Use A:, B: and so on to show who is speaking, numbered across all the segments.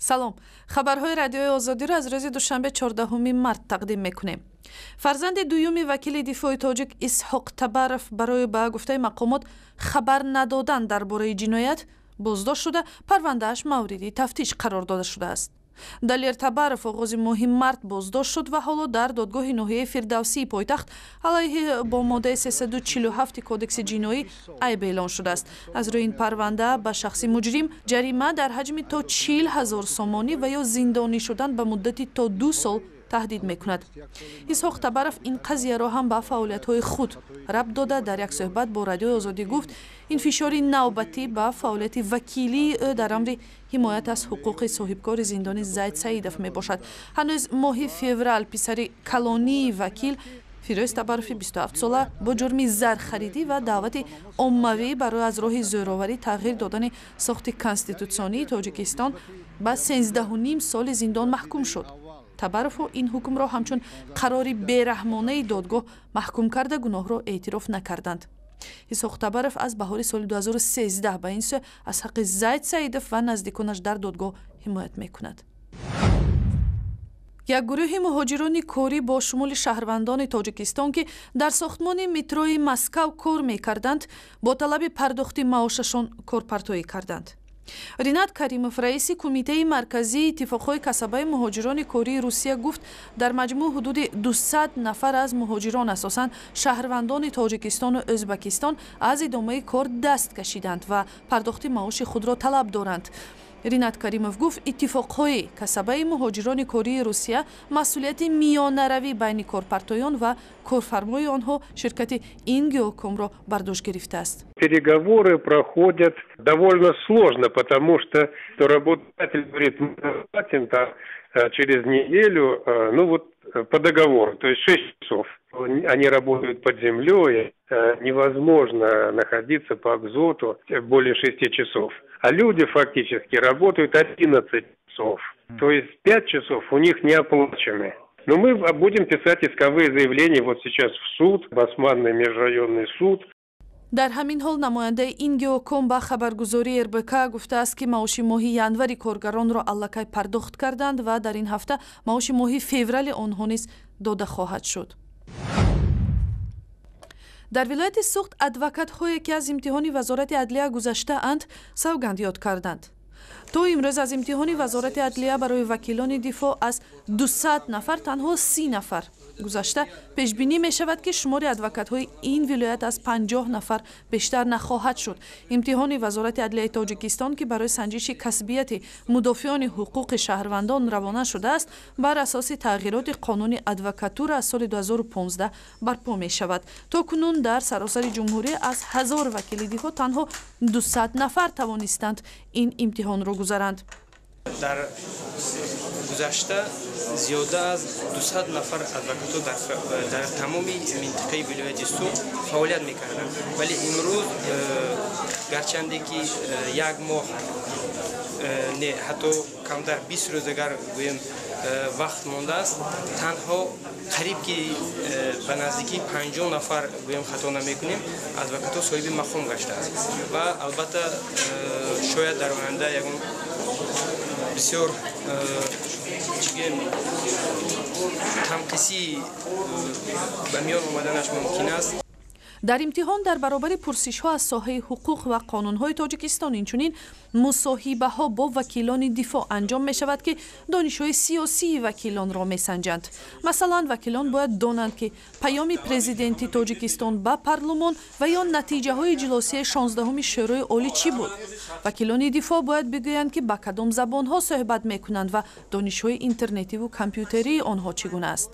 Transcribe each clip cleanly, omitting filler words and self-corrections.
A: салом. Хабарҳои радиои озодиро аз рӯзи душанбе 14 март тақдим мекунем. фарзанди дуюми вакили дифои тоҷик Исҳоқ Табаров барои ба гуфтаи мақомот хабар надодан дар бораи ҷиноят боздошт шуда, парвандааш мавриди тафтиш қарор дода шудааст. Далер Табаров оғози моҳи март боздошт шуд ва ҳоло дар додгоҳи ноҳияи Фирдавсии пойтахт алайҳи бо моддаи 347 кодекси ҷиноӣ айб эълон шудааст. Аз рӯи ин парванда ба шахси муҷрим ҷарима дар ҳаҷми то 40 000 сомонӣ ва ё зиндонӣ шудан ба муддати то 2 сол таҳдид мекунад. Исҳоқ Табаров ин қазияро ҳам ба фаъолиятҳои худ рабт дода дар як суҳбат бо радиои Озодӣ гуфт, ин фишори навбатӣ ба фаъолияти вакилии ӯ дар амри ҳимоят аз ҳуқуқи соҳибкори зиндони Заид Саидов мебошад. ҳанӯз моҳи феврал писари калонии вакил Фирӯз Табарови 27 сола бо ҷурми зархаридӣ ва даъвати оммавӣ барои аз роҳи зӯроварӣ тағйир додани сохти конститутсионии Тоҷикистон ба 13.5 соли зиндон маҳкум шуд. Табаров ин ҳукмро ҳамчун қарори бераҳмонаи додгоҳ маҳкум карда гуноҳро эътироф накарданд. Исҳоқ Табаров аз баҳори соли 2013 ба ин сӯ аз ҳаққи Заид Саидов ва наздиконаш дар додгоҳ ҳимоят мекунад. Як гурӯҳи муҳоҷирони корӣ бо шумули шаҳрвандони Тоҷикистон ки дар сохтмони метрои Маскав кор мекарданд, бо талаби пардохти маошашон корпартоӣ карданд. Ринат Каримов, раиси кумитаи марказии иттифоқҳои касабаи муҳоҷирони кории Русия гуфт, дар маҷмӯъ ҳудуди 200 нафар аз муҳоҷирон асосан шаҳрвандони Тоҷикистону Ӯзбекистон аз идомаи кор даст кашиданд ва пардохти маоши худро талаб доранд. Ринат Каримов гуфт, иттифоқҳои касабаи муҳоҷирони кории Русия масъулияти миёнаравӣ байни корпартоён ва корфармои онҳо ширкати Ингеокомро бар дошт гирифтааст.
B: Переговоры проходят довольно сложно, потому что работодатель говорит, мы платим через неделю, по договору, то есть 6 часов. Они работают под землей, невозможно находиться по азоту более 6 часов. А люди фактически работают 11 часов. То есть 5 часов у них не оплачены. Но мы будем писать исковые заявления вот сейчас в суд, в Османный межрайонный суд.
A: дар ҳамин ҳол намояндаи Ингеоком ба хабаргузории РБК гуфтааст ки маоши моҳи январи коргаронро аллакай пардохт карданд ва дар ин ҳафта маоши моҳи феврали онҳо низ дода хоҳад шуд. дар вилояти Суғд адвокатҳое ки аз имтиҳони вазорати адлия гузаштаанд савганд ёд карданд. то имрӯз аз имтиҳони вазорати адлия барои вакилони дифоъ аз 200 нафар танҳо 30 нафар гузашта пешбинӣ мешавад ки шумори адвокатҳои ин вилоят аз 50 нафар бештар нахоҳад шуд. имтиҳони вазорати адлияи Тоҷикистон ки барои санҷиши касбияти мудофиёни ҳуқуқи шаҳрвандон равона шудааст, бар асоси тағйироти қонуни адвокатура аз соли 2015 барпо мешавад. то кунун дар саросари ҷумҳурӣ аз 1000 вакили дифоъ танҳо 200 нафар тавонистанд ин имтиҳонро гузаранд.
C: дар гузашта зиёда аз 200 нафар адвокатҳо дар тамоми минтақаи вилояти Суғд фаъолият мекарданд, вале имрӯз гарчанде ки як моҳ не ҳатто камтар 20 рӯз агар гӯем вақт мондааст, танҳо қариб ки ба наздикии 50 нафар гӯем хато намекунем адвокатҳо соҳиби мақом гаштааст ва албатта шояд дар оянда ягон бисёр тамқисӣ ба миён омаданаш мумкин аст.
A: дар имтиҳон дар баробари пурсишҳо аз соҳаи ҳуқуқ ва қонунҳои Тоҷикистон инчунин мусоҳибаҳо бо вакилони дифоъ анҷом мешавад ки донишҳои сиёсии вакилонро месанҷанд. Масалан, вакилон бояд донанд ки паёми президенти Тоҷикистон ба парлумон ва ё натиҷаҳои иҷлосии 16-уми шӯрои олӣ чӣ буд. Вакилони дифоъ бояд бигӯянд ки ба кадом забонҳо суҳбат мекунанд ва донишҳои интернетиву компютерии онҳо чӣ гуна аст.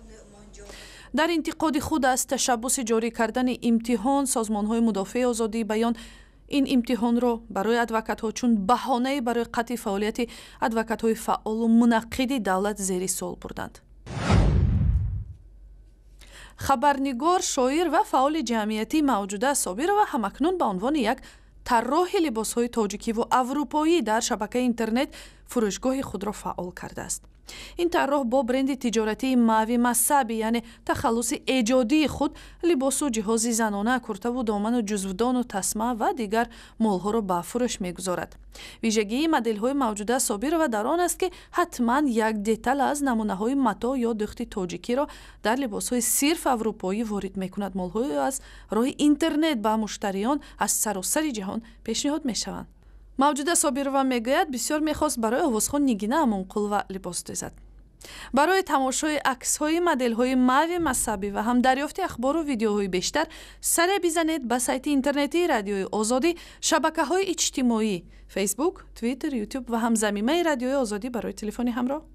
A: дар интиқоди худ аз ташаббуси ҷорӣ кардани имтиҳон, созмонҳои мудофиаи озодии баён ин имтиҳонро барои адвокатҳо чун баҳонае барои қатъи фаъолияти адвокатҳои фаъолу мунаққиди давлат зери сол бурданд. хабарнигор, шоир ва фаъоли ҷамъиятӣ Мавҷуда Собирова ҳамакнун ба унвони як тарроҳи либосҳои тоҷикиву аврупоӣ дар шабакаи интернет фурӯшгоҳи худро фаъол кардааст. این طراح با برند تجارتی معوی مذهبی یعنی تخلص ایجادی خود لباس و جهاز زنانه، کرته و دامن و جزودان و تسمه و دیگر مالها را به فروش میگذارد. ویژگی مدل های موجوده صابر و در آن است که حتما یک دیتل از نمونه های متا یا دخت تاجیکی را در لباس های صرف اروپایی وارد میکند. مالهای از راه اینترنت به مشتریان از سراسر جهان پیشنهاد میشوند. موجوده صابرова میگوید بسیار میخواست برای آوازخوان نگینه منقل و لباس دوزد. برای تماشای عکس‌های مدل‌های معوی مذهبی و هم دریافت اخبار و ویدیوهای بیشتر سر بزنید به سایت اینترنتی رادیوی آزادی، شبکه‌های اجتماعی فیسبوک، توییتر، یوتیوب و همزمینه رادیوی آزادی برای تلفن همراه